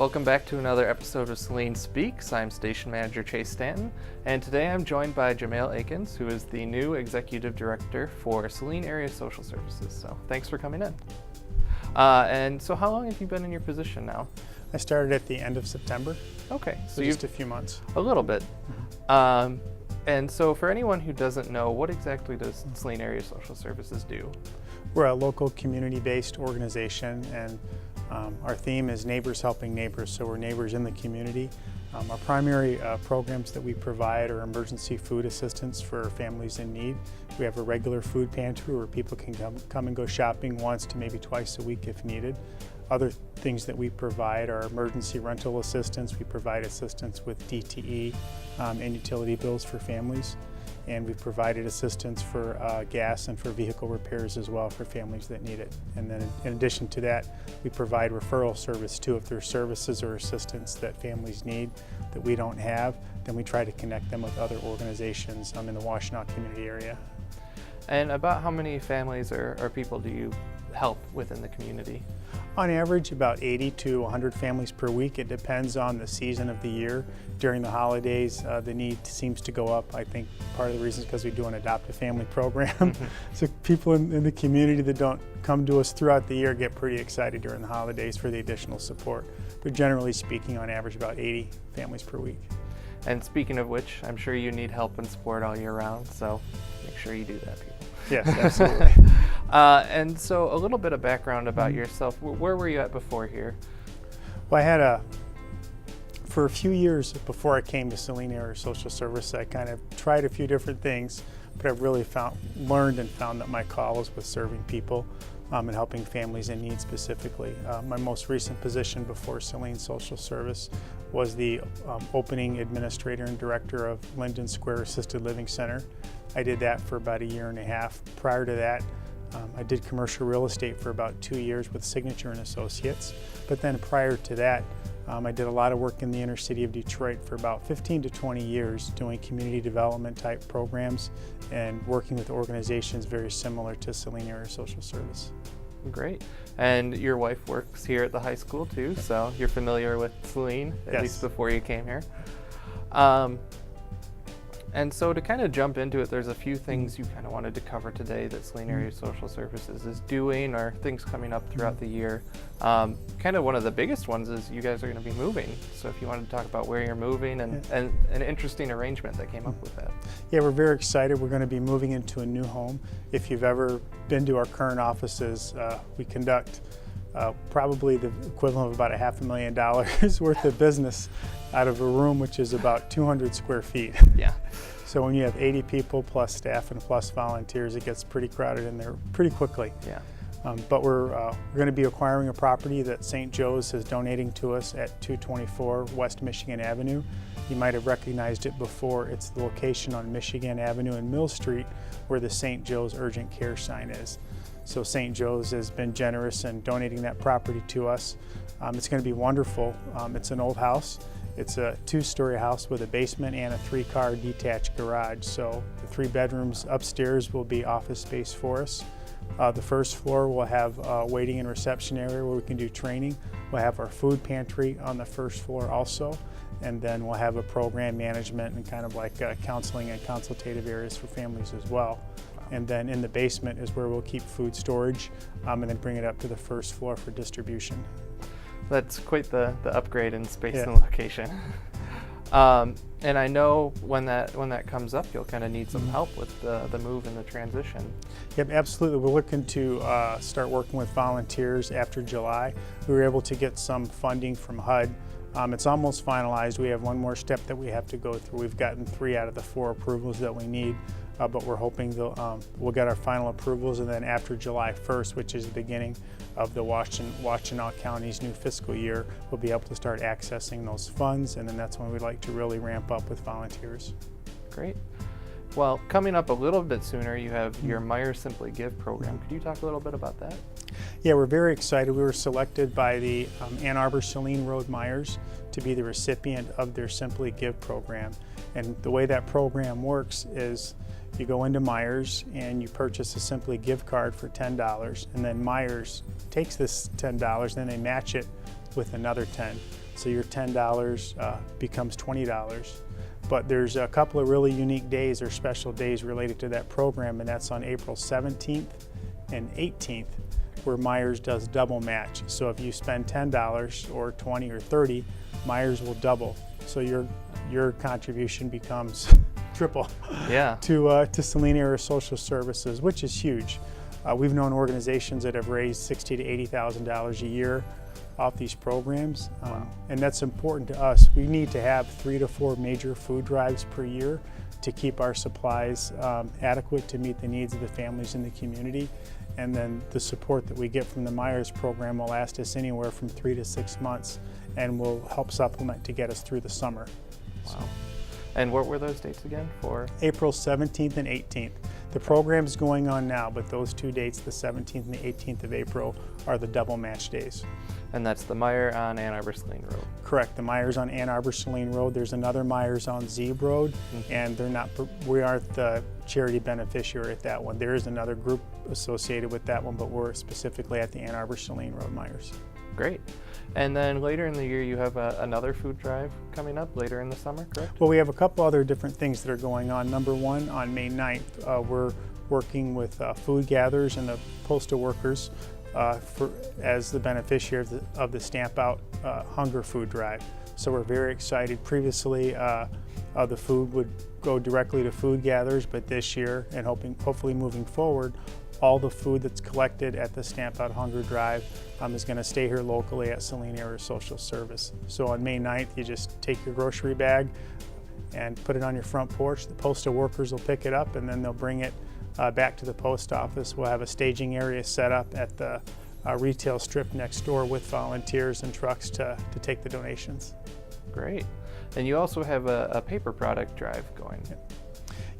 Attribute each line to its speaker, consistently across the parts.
Speaker 1: Welcome back to another episode of Saline Speaks. I'm Station Manager Chase Stanton, and today I'm joined by Jamail Aikens, who is the new Executive Director for Saline Area Social Services. So thanks for coming in. And so how long have you been in your position now?
Speaker 2: I started at the end of September.
Speaker 1: Okay,
Speaker 2: so just a few months.
Speaker 1: A little bit. Mm-hmm. And so for anyone who doesn't know, what exactly does Saline Area Social Services do?
Speaker 2: We're a local community-based organization, and our theme is neighbors helping neighbors, so we're neighbors in the community. Our primary programs that we provide are emergency food assistance for families in need. We have a regular food pantry where people can come and go shopping once to maybe twice a week if needed. Other things that we provide are emergency rental assistance. We provide assistance with DTE and utility bills for families. And we've provided assistance for gas and for vehicle repairs as well for families that need it. And then in addition to that, we provide referral service too. If there's services or assistance that families need that we don't have, then we try to connect them with other organizations in the Washtenaw community area.
Speaker 1: And about how many families or people do you help within the community?
Speaker 2: On average, about 80 to 100 families per week. It depends on the season of the year. During the holidays, the need seems to go up. I think part of the reason is because we do an adopt-a-family program. Mm-hmm. So people in the community that don't come to us throughout the year get pretty excited during the holidays for the additional support. But generally speaking, on average, about 80 families per week.
Speaker 1: And speaking of which, I'm sure you need help and support all year round, so make sure you do that, people.
Speaker 2: Yes, absolutely.
Speaker 1: And so a little bit of background about yourself. Where were you at before here?
Speaker 2: Well, for a few years before I came to Saline Area Social Service, I kind of tried a few different things, but I've really learned and found that my call is with serving people and helping families in need specifically. My most recent position before Saline Social Service was the opening administrator and director of Linden Square Assisted Living Center. I did that for about a year and a half. Prior to that, I did commercial real estate for about 2 years with Signature and Associates. But then prior to that, I did a lot of work in the inner city of Detroit for about 15 to 20 years doing community development type programs and working with organizations very similar to Saline Area Social Service.
Speaker 1: Great. And your wife works here at the high school too, so you're familiar with Saline, at least before you came here. And so to kind of jump into it, there's a few things you kind of wanted to cover today that Saline Area Social Services is doing, or things coming up throughout the year. Kind of one of the biggest ones is you guys are going to be moving. So if you wanted to talk about where you're moving and an interesting arrangement that came up with that.
Speaker 2: Yeah, we're very excited. We're going to be moving into a new home. If you've ever been to our current offices, we conduct probably the equivalent of about $500,000 worth of business out of a room which is about 200 square feet.
Speaker 1: Yeah.
Speaker 2: So when you have 80 people plus staff and plus volunteers, it gets pretty crowded in there pretty quickly.
Speaker 1: Yeah.
Speaker 2: But we're going to be acquiring a property that St. Joe's is donating to us at 224 West Michigan Avenue. You might have recognized it before. It's the location on Michigan Avenue and Mill Street where the St. Joe's urgent care sign is. So St. Joe's has been generous in donating that property to us. It's going to be wonderful. It's an old house. It's a 2-story house with a basement and a 3-car detached garage. So the 3 bedrooms upstairs will be office space for us. The first floor will have a waiting and reception area where we can do training. We'll have our food pantry on the first floor also. And then we'll have a program management and kind of like counseling and consultative areas for families as well. And then in the basement is where we'll keep food storage and then bring it up to the first floor for distribution.
Speaker 1: That's quite the upgrade in space and location. And I know when that comes up, you'll kind of need some help with the move and the transition.
Speaker 2: Yep, absolutely. We're looking to start working with volunteers after July. We were able to get some funding from HUD. It's almost finalized. We have one more step that we have to go through. We've gotten 3 out of the 4 approvals that we need. But we're hoping we'll get our final approvals, and then after July 1st, which is the beginning of the Washtenaw County's new fiscal year, we'll be able to start accessing those funds, and then that's when we'd like to really ramp up with volunteers.
Speaker 1: Great. Well, coming up a little bit sooner, you have your Myers Simply Give program. Could you talk a little bit about that?
Speaker 2: Yeah, we're very excited. We were selected by the Ann Arbor Saline Road Myers to be the recipient of their Simply Give program. And the way that program works is You go into Myers and you purchase a Simply Give card for $10, and then Myers takes this $10 and they match it with another $10. So your $10 becomes $20. But there's a couple of really unique days or special days related to that program, and that's on April 17th and 18th, where Myers does double match. So if you spend $10 or $20 or $30, Myers will double. So your contribution becomes triple to Saline Area Social Services, which is huge. We've known organizations that have raised $60,000 to $80,000 a year off these programs, and that's important to us. We need to have 3 to 4 major food drives per year to keep our supplies adequate to meet the needs of the families in the community. And then the support that we get from the Myers program will last us anywhere from 3 to 6 months and will help supplement to get us through the summer.
Speaker 1: Wow. And what were those dates again for?
Speaker 2: April 17th and 18th. The program's going on now, but those 2 dates, the 17th and the 18th of April, are the double match days.
Speaker 1: And that's the Meyer on Ann Arbor Saline Road.
Speaker 2: Correct. The Myers on Ann Arbor Saline Road. There's another Myers on Zeeb Road, and we aren't the charity beneficiary at that one. There is another group associated with that one, but we're specifically at the Ann Arbor Saline Road Myers.
Speaker 1: Great. And then later in the year, you have another food drive coming up later in the summer, correct?
Speaker 2: Well, we have a couple other different things that are going on. Number one, on May 9th, we're working with food gatherers and the postal workers as the beneficiary of the Stamp Out Hunger Food Drive. So we're very excited. Previously, the food would go directly to food gatherers, but this year, and hopefully moving forward, all the food that's collected at the Stamp Out Hunger Drive is going to stay here locally at Saline Area Social Service. So on May 9th, you just take your grocery bag and put it on your front porch. The postal workers will pick it up and then they'll bring it back to the post office. We'll have a staging area set up at the retail strip next door with volunteers and trucks to take the donations.
Speaker 1: Great. And you also have a paper product drive going.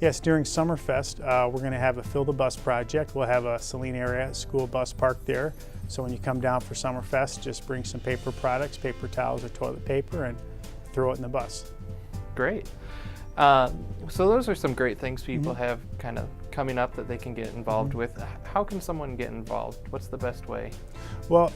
Speaker 2: Yes, during Summerfest, we're going to have a Fill the Bus project. We'll have a Saline Area school bus parked there. So when you come down for Summerfest, just bring some paper products, paper towels or toilet paper, and throw it in the bus.
Speaker 1: Great. So those are some great things people have kind of coming up that they can get involved with. How can someone get involved? What's the best way?
Speaker 2: Well,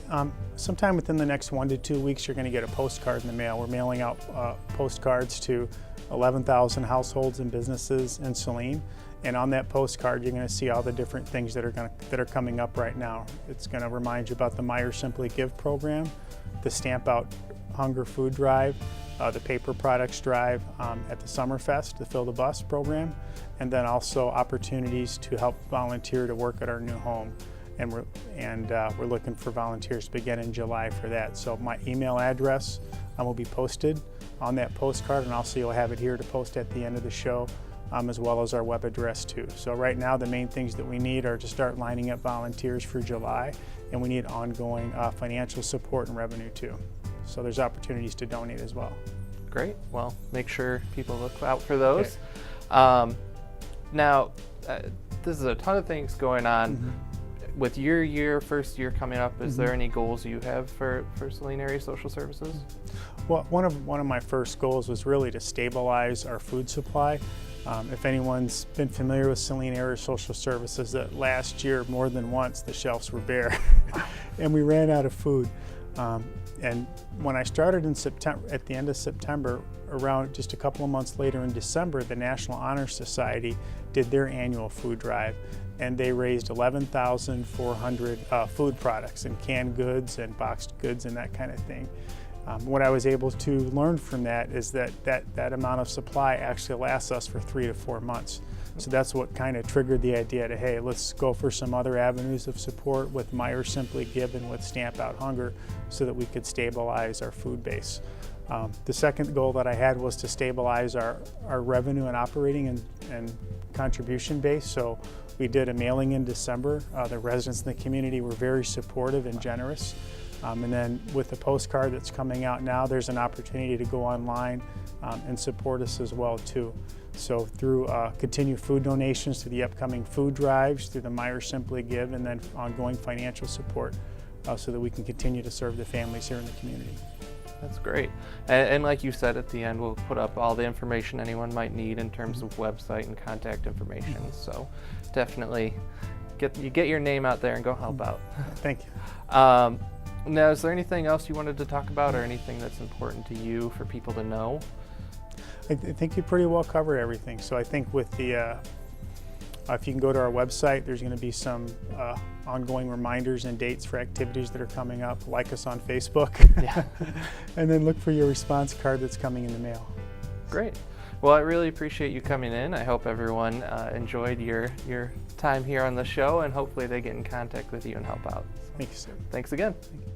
Speaker 2: sometime within the next 1 to 2 weeks, you're going to get a postcard in the mail. We're mailing out postcards to 11,000 households and businesses in Saline. And on that postcard, you're going to see all the different things that are coming up right now. It's going to remind you about the Myers Simply Give program, the Stamp Out Hunger Food Drive, the Paper Products Drive at the Summerfest, the Fill the Bus program, and then also opportunities to help volunteer to work at our new home. And we're looking for volunteers to begin in July for that. So my email address will be posted on that postcard, and also you'll have it here to post at the end of the show, as well as our web address too. So right now the main things that we need are to start lining up volunteers for July, and we need ongoing financial support and revenue too. So there's opportunities to donate as well.
Speaker 1: Great. Well, make sure people look out for those. Okay. Now, this is a ton of things going on. With your first year coming up, is there any goals you have for Saline Area Social Services?
Speaker 2: Well, one of my first goals was really to stabilize our food supply. If anyone's been familiar with Saline Area Social Services, that last year more than once the shelves were bare and we ran out of food. And when I started in September, at the end of September, around just a couple of months later in December, the National Honor Society did their annual food drive, and they raised 11,400 food products and canned goods and boxed goods and that kind of thing. What I was able to learn from that is that amount of supply actually lasts us for 3 to 4 months. So that's what kind of triggered the idea to, hey, let's go for some other avenues of support with Myers Simply Give and with Stamp Out Hunger so that we could stabilize our food base. The second goal that I had was to stabilize our revenue and operating and contribution base. So we did a mailing in December. The residents in the community were very supportive and generous. And then with the postcard that's coming out now, there's an opportunity to go online and support us as well too. So through continued food donations, through the upcoming food drives, through the Myers Simply Give, and then ongoing financial support so that we can continue to serve the families here in the community.
Speaker 1: That's great. And like you said at the end, we'll put up all the information anyone might need in terms of website and contact information. So definitely get your name out there and go help out.
Speaker 2: Thank you.
Speaker 1: Now, is there anything else you wanted to talk about or anything that's important to you for people to know?
Speaker 2: I think you pretty well covered everything. So I think with the, if you can go to our website, there's going to be some ongoing reminders and dates for activities that are coming up. Like us on Facebook.
Speaker 1: Yeah.
Speaker 2: And then look for your response card that's coming in the mail.
Speaker 1: Great. Well, I really appreciate you coming in. I hope everyone enjoyed your time here on the show, and hopefully they get in contact with you and help out.
Speaker 2: Thank you, sir.
Speaker 1: Thanks again.
Speaker 2: Thank you.